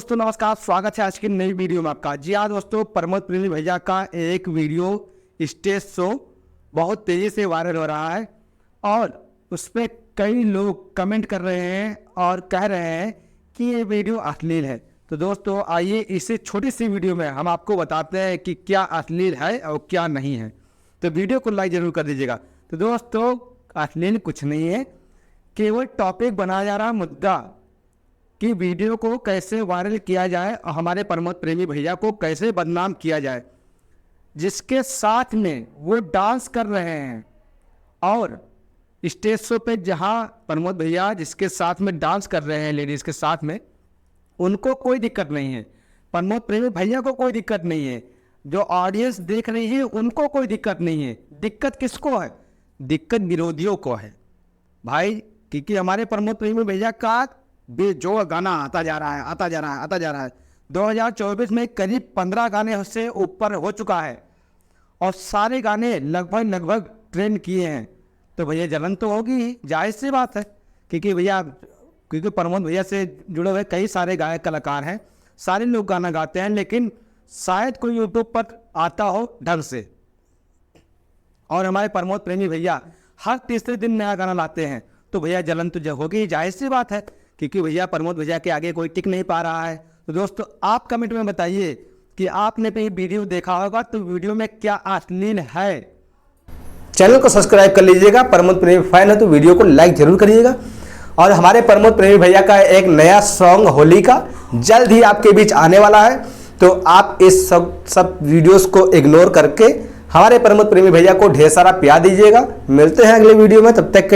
दोस्तों नमस्कार, स्वागत है आज की नई वीडियो में आपका। जी हाँ दोस्तों, प्रमोद प्रेमी भैया का एक वीडियो स्टेज शो बहुत तेज़ी से वायरल हो रहा है और उस पर कई लोग कमेंट कर रहे हैं और कह रहे हैं कि ये वीडियो अश्लील है। तो दोस्तों आइए इसे छोटी सी वीडियो में हम आपको बताते हैं कि क्या अश्लील है और क्या नहीं है। तो वीडियो को लाइक ज़रूर कर दीजिएगा। तो दोस्तों अश्लील कुछ नहीं है, केवल टॉपिक बनाया जा रहा मुद्दा कि वीडियो को कैसे वायरल किया जाए और हमारे प्रमोद प्रेमी भैया को कैसे बदनाम किया जाए, जिसके साथ में वो डांस कर रहे हैं। और स्टेज शो पे जहां प्रमोद भैया जिसके साथ में डांस कर रहे हैं लेडीज़ के साथ में, उनको कोई दिक्कत नहीं है। प्रमोद प्रेमी भैया को कोई दिक्कत नहीं है, जो ऑडियंस देख रही है उनको कोई दिक्कत नहीं है। दिक्कत किसको है? दिक्कत विरोधियों को है भाई, क्योंकि हमारे प्रमोद प्रेमी भैया का बेजोड़ गाना आता जा रहा है। 2024 में करीब 15 गाने से ऊपर हो चुका है और सारे गाने लगभग ट्रेंड किए हैं। तो भैया जलन तो होगी, जायज़ सी बात है, क्योंकि प्रमोद भैया से जुड़े हुए कई सारे गायक कलाकार हैं, सारे लोग गाना गाते हैं, लेकिन शायद कोई यूट्यूब पर आता हो ढंग से। और हमारे प्रमोद प्रेमी भैया हर तीसरे दिन नया गाना लाते हैं, तो भैया जलन तो होगी, जायज़ सी बात है, क्योंकि भैया प्रमोद भैया के आगे कोई टिक नहीं पा रहा है। तो दोस्तों आप कमेंट में बताइए कि आपने कहीं वीडियो देखा होगा तो वीडियो में क्या अश्लील है। चैनल को सब्सक्राइब कर लीजिएगा, प्रमोद प्रेमी फैन है तो वीडियो को लाइक जरूर करिएगा। और हमारे प्रमोद प्रेमी भैया का एक नया सॉन्ग होली का जल्द ही आपके बीच आने वाला है, तो आप इस सब वीडियोस को इग्नोर करके हमारे प्रमोद प्रेमी भैया को ढेर सारा प्यार दीजिएगा। मिलते हैं अगले वीडियो में, तब तक के लिए